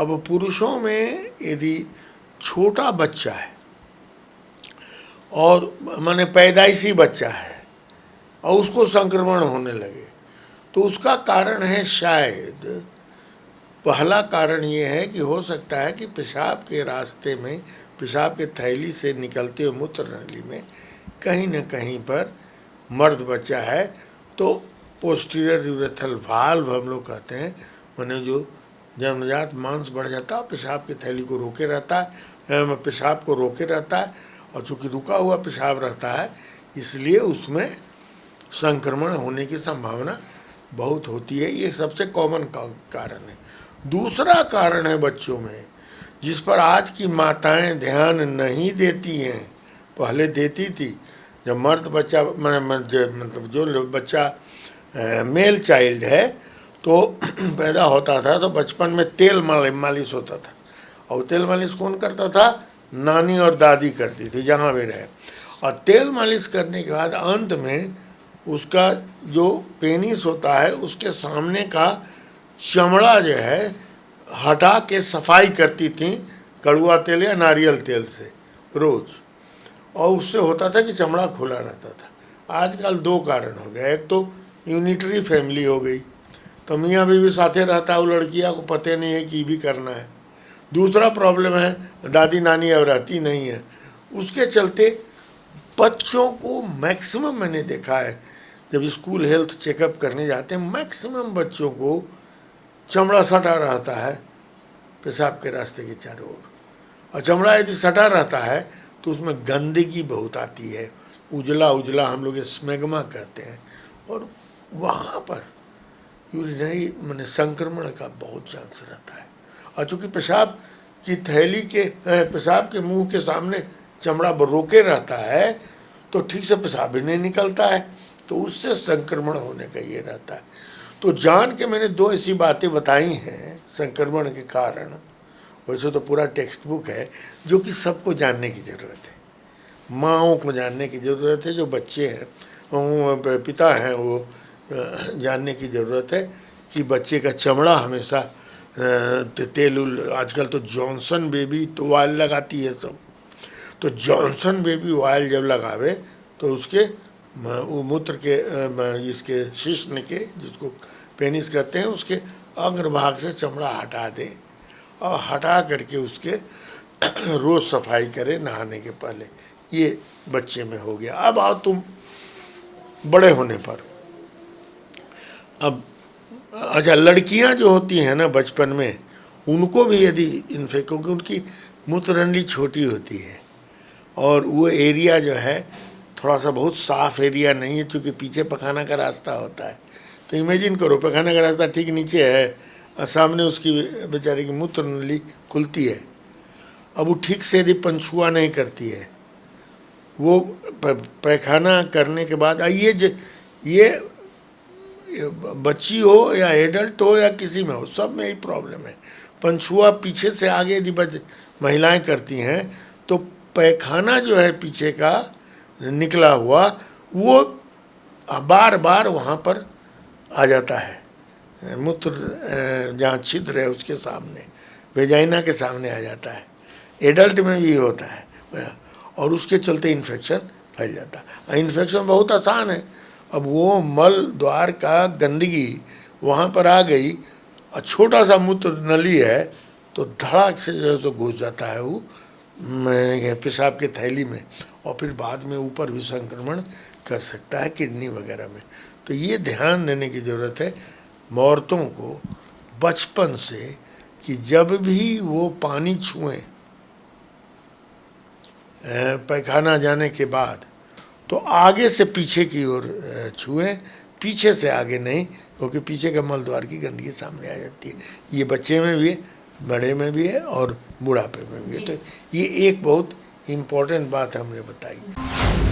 अब पुरुषों में यदि छोटा बच्चा है और माने पैदाइशी बच्चा है और उसको संक्रमण होने लगे, तो उसका कारण है शायद, पहला कारण ये है कि हो सकता है कि पेशाब के रास्ते में, पेशाब के थैली से निकलते हुए मूत्र नली में कहीं न कहीं पर मर्द बच्चा है तो पोस्टीरियर यूरेथ्रल वाल्व हम लोग कहते हैं, माने जो जन्मजात मांस बढ़ जाता है, पेशाब की थैली को रोके रहता है, पेशाब को रोके रहता है, और चूँकि रुका हुआ पेशाब रहता है इसलिए उसमें संक्रमण होने की संभावना बहुत होती है। ये सबसे कॉमन कारण है। दूसरा कारण है बच्चों में, जिस पर आज की माताएं ध्यान नहीं देती हैं, पहले देती थी। जब मर्द बच्चा मतलब जो बच्चा मेल चाइल्ड है तो पैदा होता था तो बचपन में तेल मालिश होता था, और तेल मालिश कौन करता था? नानी और दादी करती थी जहाँ भी रहे। और तेल मालिश करने के बाद अंत में उसका जो पेनिस होता है उसके सामने का चमड़ा जो है हटा के सफाई करती थी कड़वा तेल या नारियल तेल से रोज़, और उससे होता था कि चमड़ा खुला रहता था। आजकल दो कारण हो गए, एक तो यूनिटरी फैमिली हो गई तो मियाँ बीवी साथे रहता है, वो लड़कियाँ को पता नहीं है कि भी करना है। दूसरा प्रॉब्लम है दादी नानी अब रहती नहीं है, उसके चलते बच्चों को मैक्सिमम मैंने देखा है जब स्कूल हेल्थ चेकअप करने जाते हैं, मैक्सिमम बच्चों को चमड़ा सटा रहता है पेशाब के रास्ते के चारों ओर, और चमड़ा यदि सटा रहता है तो उसमें गंदगी बहुत आती है, उजला उजला, हम लोग स्मेग्मा कहते हैं, और वहाँ पर यूरिनरी माने संक्रमण का बहुत चांस रहता है। और चूँकि पेशाब की थैली के पेशाब के मुंह के सामने चमड़ा रोके रहता है तो ठीक से पेशाब भी नहीं निकलता है, तो उससे संक्रमण होने का ये रहता है। तो जान के मैंने दो ऐसी बातें बताई हैं संक्रमण के कारण, वैसे तो पूरा टेक्स्ट बुक है जो कि सबको जानने की ज़रूरत है, माँओं को जानने की ज़रूरत है, जो बच्चे हैं पिता हैं वो जानने की ज़रूरत है कि बच्चे का चमड़ा हमेशा तेल, आजकल तो जॉनसन बेबी तो ऑयल लगाती है सब, तो जॉनसन बेबी ऑयल जब लगावे तो उसके वो मूत्र के इसके शिश्न के, जिसको पेनिस कहते हैं, उसके अग्रभाग से चमड़ा हटा दे और हटा करके उसके रोज़ सफाई करे नहाने के पहले। ये बच्चे में हो गया। अब आओ तुम बड़े होने पर, अब अच्छा लड़कियां जो होती हैं ना बचपन में, उनको भी यदि इन्फेक्ट, क्योंकि उनकी मूत्रनली छोटी होती है और वो एरिया जो है थोड़ा सा बहुत साफ एरिया नहीं है, क्योंकि पीछे पखाना का रास्ता होता है। तो इमेजिन करो पखाना का रास्ता ठीक नीचे है और सामने उसकी बेचारे की मूत्रनली खुलती है। अब वो ठीक से यदि पंछुआ नहीं करती है, वो पैखाना करने के बाद ये बच्ची हो या एडल्ट हो या किसी में हो, सब में यही प्रॉब्लम है। पंछुआ पीछे से आगे यदि महिलाएं करती हैं तो पैखाना जो है पीछे का निकला हुआ वो बार बार वहाँ पर आ जाता है, मूत्र जहाँ छिद्र है उसके सामने, वेजाइना के सामने आ जाता है। एडल्ट में भी होता है और उसके चलते इन्फेक्शन फैल जाता है। इन्फेक्शन बहुत आसान है, अब वो मल द्वार का गंदगी वहाँ पर आ गई और छोटा सा मूत्र नली है तो धड़ाक से जो है तो घुस जाता है वो पेशाब के थैली में, और फिर बाद में ऊपर भी संक्रमण कर सकता है किडनी वगैरह में। तो ये ध्यान देने की ज़रूरत है औरतों को बचपन से कि जब भी वो पानी छुएं पैखाना जाने के बाद तो आगे से पीछे की ओर छुएं, पीछे से आगे नहीं, क्योंकि पीछे का मल द्वार की गंदगी सामने आ जाती है। ये बच्चे में भी है, बड़े में भी है और बुढ़ापे में भी है। तो ये एक बहुत इम्पोर्टेंट बात हमने बताई।